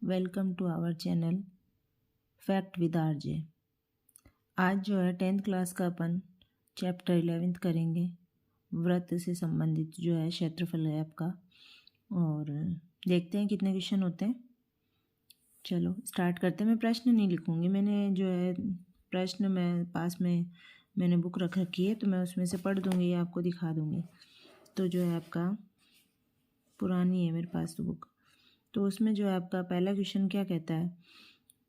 Welcome to our channel fact with RJ. आज जो है 10th क्लास का अपन चैप्टर 11th करेंगे। वृत्त से संबंधित जो है क्षेत्रफल है आपका, और देखते हैं कितने क्वेश्चन होते हैं। चलो स्टार्ट करते हैं। मैं प्रश्न नहीं लिखूंगी, मैंने जो है प्रश्न मैं पास में मैंने बुक रख रखी है, तो मैं उसमें से पढ़ दूंगी या आपको दिखा दूंगी। तो जो है आपका पुरानी है मेरे पास तो बुक, तो उसमें जो है आपका पहला क्वेश्चन क्या कहता है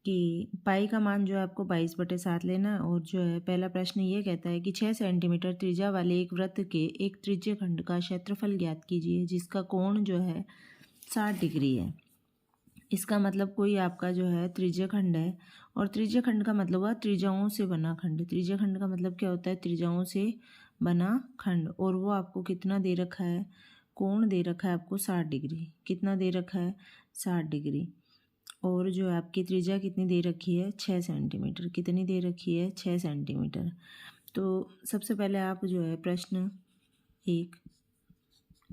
कि पाई का मान जो है आपको 22/7 लेना है। और जो है पहला प्रश्न ये कहता है कि 6 सेंटीमीटर त्रिज्या वाले एक वृत्त के एक त्रिज्य खंड का क्षेत्रफल ज्ञात कीजिए जिसका कोण जो है 60 डिग्री है। इसका मतलब कोई आपका जो है त्रिज्य खंड है, और त्रिज्य खंड का मतलब हुआ त्रिज्याओं से बना खंड। त्रिज्य खंड का मतलब क्या होता है? त्रिज्याओं से बना खंड। और वो आपको कितना दे रखा है? कोण दे रखा है आपको 60 डिग्री। कितना दे रखा है? 60 डिग्री। और जो आपकी त्रिज्या कितनी दे रखी है? 6 सेंटीमीटर। कितनी दे रखी है? 6 सेंटीमीटर। तो सबसे पहले आप जो है प्रश्न 1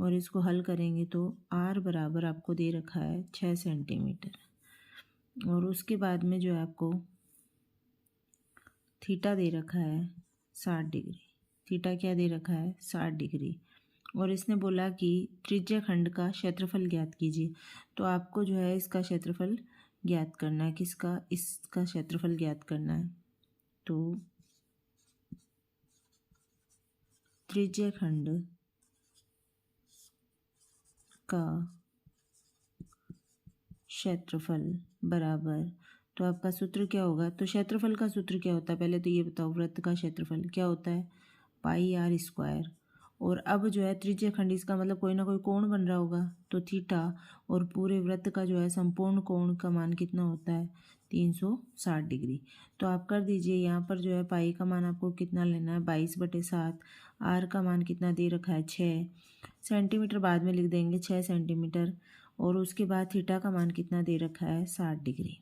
और इसको हल करेंगे तो r बराबर आपको दे रखा है 6 सेंटीमीटर। और उसके बाद में जो है आपको थीटा दे रखा है 60 डिग्री। थीटा क्या दे रखा है? 60 डिग्री। और इसने बोला कि त्रिज्य खंड का क्षेत्रफल ज्ञात कीजिए। तो आपको जो है इसका क्षेत्रफल ज्ञात करना है। किसका? इसका क्षेत्रफल ज्ञात करना है। तो त्रिज्य खंड का क्षेत्रफल बराबर, तो आपका सूत्र क्या होगा? तो क्षेत्रफल का सूत्र क्या होता है पहले तो ये बताओ। वृत्त का क्षेत्रफल क्या होता है? पाई आर स्क्वायर। और अब जो है त्रिज्य खंड, इसका मतलब कोई ना कोई कोण बन रहा होगा, तो थीटा। और पूरे वृत्त का जो है संपूर्ण कोण का मान कितना होता है? 360 डिग्री। तो आप कर दीजिए। यहाँ पर जो है पाई का मान आपको कितना लेना है? 22/7। आर का मान कितना दे रखा है? 6 सेंटीमीटर, बाद में लिख देंगे 6 सेंटीमीटर। और उसके बाद थीटा का मान कितना दे रखा है? 60 डिग्री।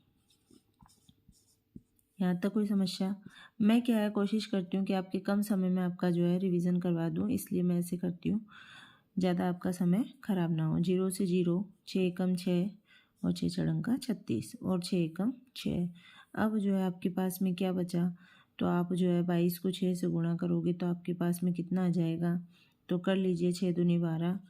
यहाँ तक कोई समस्या? मैं क्या है कोशिश करती हूँ कि आपके कम समय में आपका जो है रिवीजन करवा दूँ, इसलिए मैं ऐसे करती हूँ, ज़्यादा आपका समय खराब ना हो। 0 से 0, 6 एकम 6 और 6 चढ़ंका 36 और 6 एकम 6। अब जो है आपके पास में क्या बचा? तो आप जो है 22 को 6 से गुणा करोगे तो आपके पास में कितना आ जाएगा? तो कर लीजिए 6 दूनी 12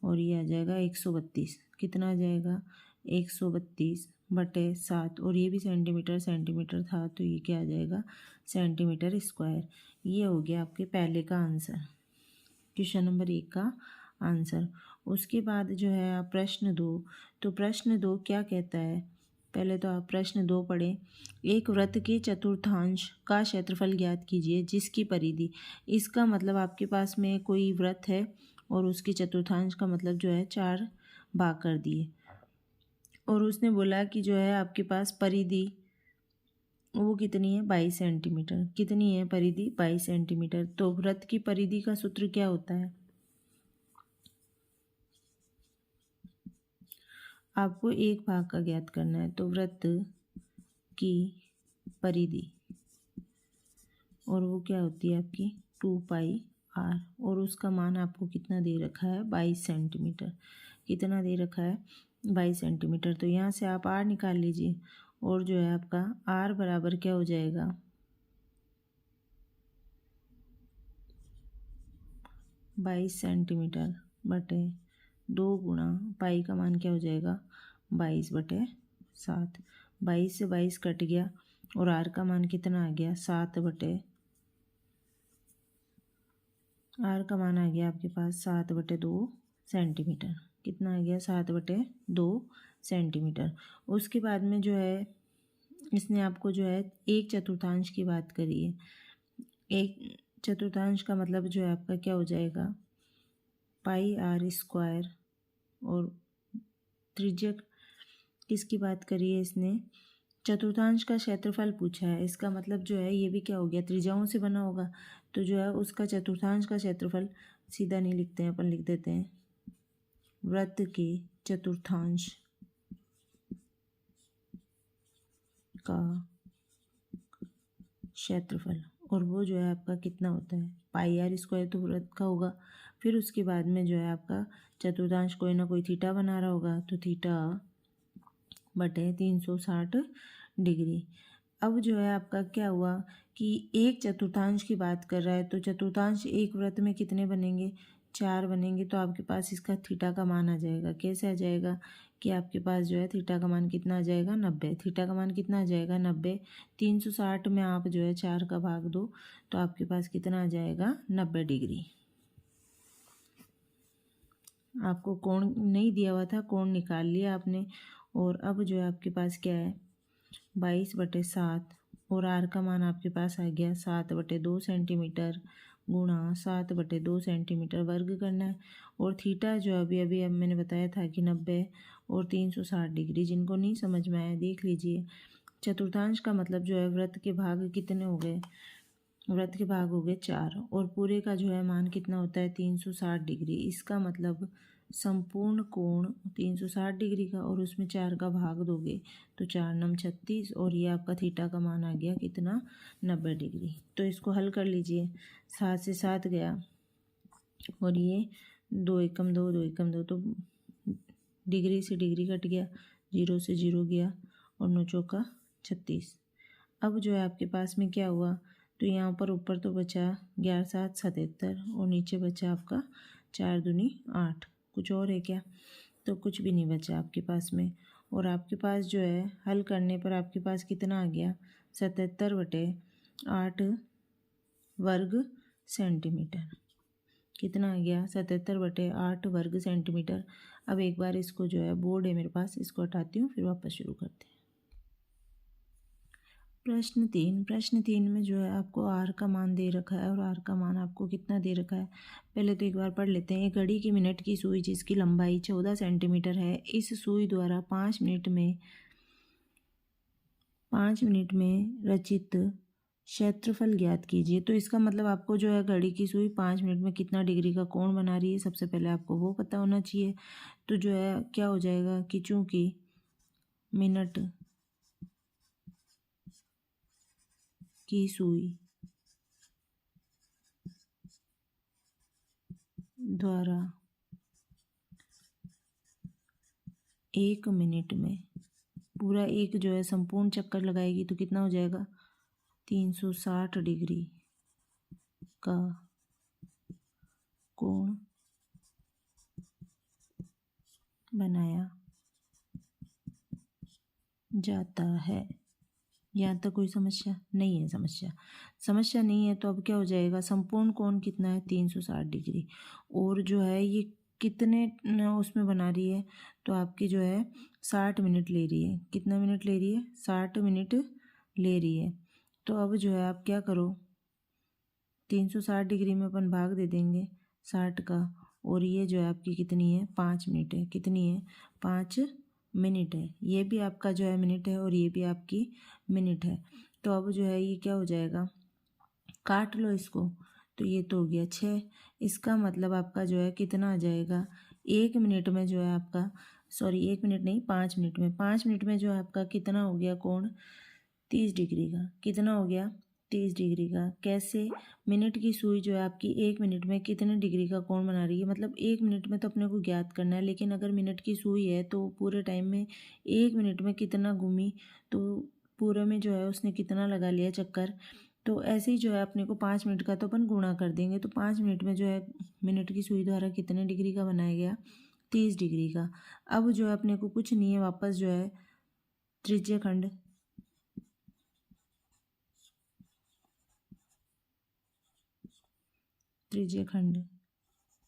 और ये आ जाएगा 132। कितना आ जाएगा? 132/7। और ये भी सेंटीमीटर सेंटीमीटर था, तो ये क्या आ जाएगा? Centimetre square. ये हो गया आपके पहले का आंसर, क्वेश्चन नंबर 1 का आंसर। उसके बाद जो है आप प्रश्न 2। तो प्रश्न 2 क्या कहता है? पहले तो आप प्रश्न 2 पढ़ें। एक वृत्त के चतुर्थांश का क्षेत्रफल ज्ञात कीजिए जिसकी परिधि। इसका मतलब आपके पास में कोई वृत्त है और उसके चतुर्थांश का मतलब जो है 4 भाग कर दिए। और उसने बोला कि जो है आपके पास परिधि वो कितनी है? 22 सेंटीमीटर। कितनी है परिधि? 22 सेंटीमीटर। तो वृत्त की परिधि का सूत्र क्या होता है? आपको एक भाग का ज्ञात करना है। तो वृत्त की परिधि, और वो क्या होती है आपकी? 2πr। और उसका मान आपको कितना दे रखा है? 22 सेंटीमीटर। कितना दे रखा है? 22 सेंटीमीटर। तो यहाँ से आप r निकाल लीजिए, और जो है आपका r बराबर क्या हो जाएगा? 22 सेंटीमीटर बटे 2 गुणा पाई का मान क्या हो जाएगा? 22/7। 22 से 22 कट गया, और आर का मान कितना आ गया? 7 आर का मान आ गया आपके पास 7/2 सेंटीमीटर। कितना आ गया? 7/2 सेंटीमीटर। उसके बाद में जो है इसने आपको जो है एक चतुर्थांश की बात करी है। एक चतुर्थांश का मतलब जो है आपका क्या हो जाएगा? पाई आर स्क्वायर। और त्रिज्या किसकी बात करी है इसने? चतुर्थांश का क्षेत्रफल पूछा है। इसका मतलब जो है ये भी क्या हो गया? त्रिज्याओं से बना होगा, तो जो है उसका चतुर्थांश का क्षेत्रफल सीधा नहीं लिखते हैं, अपन लिख देते हैं वृत्त के चतुर्थांश का क्षेत्रफल। और वो जो है आपका कितना होता है? पाई आर स्क्वायर तो वृत्त का होगा। फिर उसके बाद में जो है आपका चतुर्थांश कोई ना कोई थीटा बना रहा होगा, तो थीटा बटे 360 डिग्री। अब जो है आपका क्या हुआ कि एक चतुर्थांश की बात कर रहा है, तो चतुर्थांश एक वृत्त में कितने बनेंगे, 4 बनेंगे। तो आपके पास इसका थीटा का मान आ जाएगा। कैसे आ जाएगा कि आपके पास जो है थीटा का मान कितना आ जाएगा, 90। थीटा का मान कितना आ जाएगा, 90। 360 में आप जो है 4 का भाग दो तो आपके पास कितना आ जाएगा, 90 डिग्री। आपको कोण नहीं दिया हुआ था, कोण निकाल लिया आपने। और अब जो है आपके पास क्या है, 22/7 और आर का मान आपके पास आ गया 7/2 सेंटीमीटर गुणा 7/2 सेंटीमीटर वर्ग करना है। और थीटा जो अभी अभी अब मैंने बताया था कि 90 और 360 डिग्री। जिनको नहीं समझ में आया देख लीजिए। चतुर्थांश का मतलब जो है वृत्त के भाग कितने हो गए, वृत्त के भाग हो गए 4 और पूरे का जो है मान कितना होता है, 360 डिग्री। इसका मतलब संपूर्ण कोण 360 डिग्री का और उसमें 4 का भाग दोगे तो 4 9 36 और ये आपका थीटा का मान आ गया कितना, 90 डिग्री। तो इसको हल कर लीजिए। 7 से 7 गया और ये 2 एकम 2 2 एकम 2 तो डिग्री से डिग्री कट गया, 0 से 0 गया और 9 चौका 36। अब जो है आपके पास में क्या हुआ, तो यहाँ पर ऊपर तो बचा 11 7 77 और नीचे बचा आपका 4 दूनी 8। कुछ और है क्या, तो कुछ भी नहीं बचा आपके पास में। और आपके पास जो है हल करने पर आपके पास कितना आ गया, 77/8 वर्ग सेंटीमीटर। कितना आ गया, 77/8 वर्ग सेंटीमीटर। अब एक बार इसको जो है, बोर्ड है मेरे पास, इसको हटाती हूँ फिर वापस शुरू करते हैं। प्रश्न तीन में जो है आपको आर का मान दे रखा है और आर का मान आपको कितना दे रखा है, पहले तो एक बार पढ़ लेते हैं। एक घड़ी की मिनट की सुई जिसकी लंबाई 14 सेंटीमीटर है, इस सुई द्वारा 5 मिनट में रचित क्षेत्रफल ज्ञात कीजिए। तो इसका मतलब आपको जो है घड़ी की सुई 5 मिनट में कितना डिग्री का कोण बना रही है, सबसे पहले आपको वो पता होना चाहिए। तो जो है क्या हो जाएगा कि चूंकि मिनट की सुई द्वारा 1 मिनट में पूरा एक जो है संपूर्ण चक्कर लगाएगी तो कितना हो जाएगा, 360 डिग्री का कोण बनाया जाता है। यहाँ तक कोई समस्या नहीं है, समस्या नहीं है। तो अब क्या हो जाएगा, संपूर्ण कोण कितना है, 360 डिग्री। और जो है ये कितने उसमें बना रही है, तो आपकी जो है 60 मिनट ले रही है। कितना मिनट ले रही है, 60 मिनट ले रही है। तो अब जो है आप क्या करो, 360 डिग्री में अपन भाग दे देंगे 60 का, और ये जो है आपकी कितनी है, 5 मिनट है। कितनी है, 5 मिनट है। ये भी आपका जो है मिनट है और ये भी आपकी मिनट है। तो अब जो है ये क्या हो जाएगा, काट लो इसको, तो ये तो हो गया 6। इसका मतलब आपका जो है कितना आ जाएगा, 1 मिनट में जो है आपका, सॉरी 1 मिनट नहीं, 5 मिनट में, 5 मिनट में जो है आपका कितना हो गया कोण, 30 डिग्री का। कितना हो गया, 30 डिग्री का। कैसे, मिनट की सुई जो है आपकी 1 मिनट में कितने डिग्री का कोण बना रही है, मतलब 1 मिनट में तो अपने को ज्ञात करना है, लेकिन अगर मिनट की सुई है तो पूरे टाइम में 1 मिनट में कितना घूमी, तो पूरे में जो है उसने कितना लगा लिया चक्कर। तो ऐसे ही जो है अपने को 5 मिनट का तो अपन गुणा कर देंगे, तो 5 मिनट में जो है मिनट की सुई द्वारा कितने डिग्री का बनाया गया, 30 डिग्री का। अब जो है अपने को कुछ नहीं है, वापस जो है त्रिज्य खंड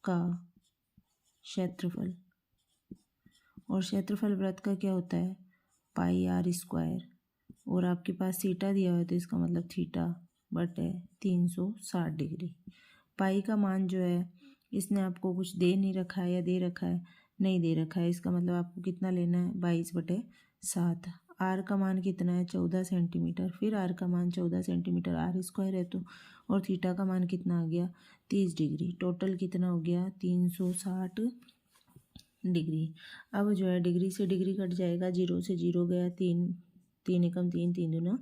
का क्षेत्रफल, और क्षेत्रफल वृत्त का क्या होता है, πr²। और आपके पास थीटा दिया हुआ है तो इसका मतलब थीटा बटे 360 डिग्री। पाई का मान जो है इसने आपको कुछ दे नहीं रखा है, या दे रखा है, नहीं दे रखा है। इसका मतलब आपको कितना लेना है, 22/7। आर का मान कितना है, 14 सेंटीमीटर। फिर आर का मान 14 सेंटीमीटर, r² है तो। और थीटा का मान कितना आ गया, 30 डिग्री। टोटल कितना हो गया, 360 डिग्री। अब जो है डिग्री से डिग्री कट जाएगा, 0 से 0 गया, 3 3 एकम 3 3 दूना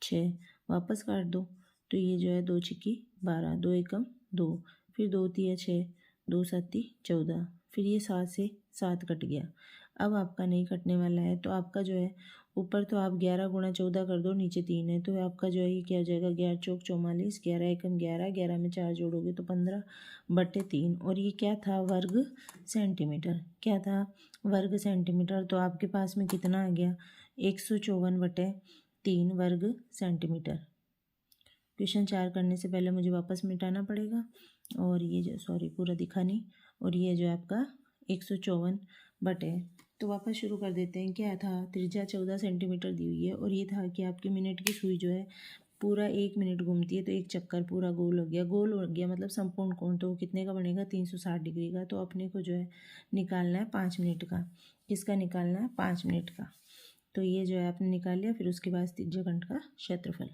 6, वापस काट दो। तो ये जो है 2 छिक्की 12, 2 एकम 2, फिर 2 तिया 6, 2 7 14, फिर ये 7 से 7 कट गया। अब आपका नहीं कटने वाला है, तो आपका जो है ऊपर तो आप 11 गुणा 14 कर दो, नीचे 3 है, तो आपका जो है ये क्या हो जाएगा, 11 चौक 44, 11 एकम 11, 11 में 4 जोड़ोगे तो 15/3। और ये क्या था, वर्ग सेंटीमीटर। क्या था, वर्ग सेंटीमीटर। तो आपके पास में कितना आ गया, 154/3 वर्ग सेंटीमीटर। क्वेश्चन 4 करने से पहले मुझे वापस मिटाना पड़ेगा, और ये जो सॉरी पूरा दिखा नहीं, और ये जो आपका 154 तो वापस शुरू कर देते हैं। क्या था, त्रिज्या 14 सेंटीमीटर दी हुई है, और ये था कि आपकी मिनट की सुई जो है पूरा 1 मिनट घूमती है, तो एक चक्कर पूरा गोल हो गया। गोल हो गया मतलब संपूर्ण कोण, तो कितने का बनेगा, 360 डिग्री का। तो अपने को जो है निकालना है 5 मिनट का। किसका निकालना है, 5 मिनट का। तो ये जो है आपने निकाल लिया। फिर उसके बाद त्रिज्याखंड का क्षेत्रफल।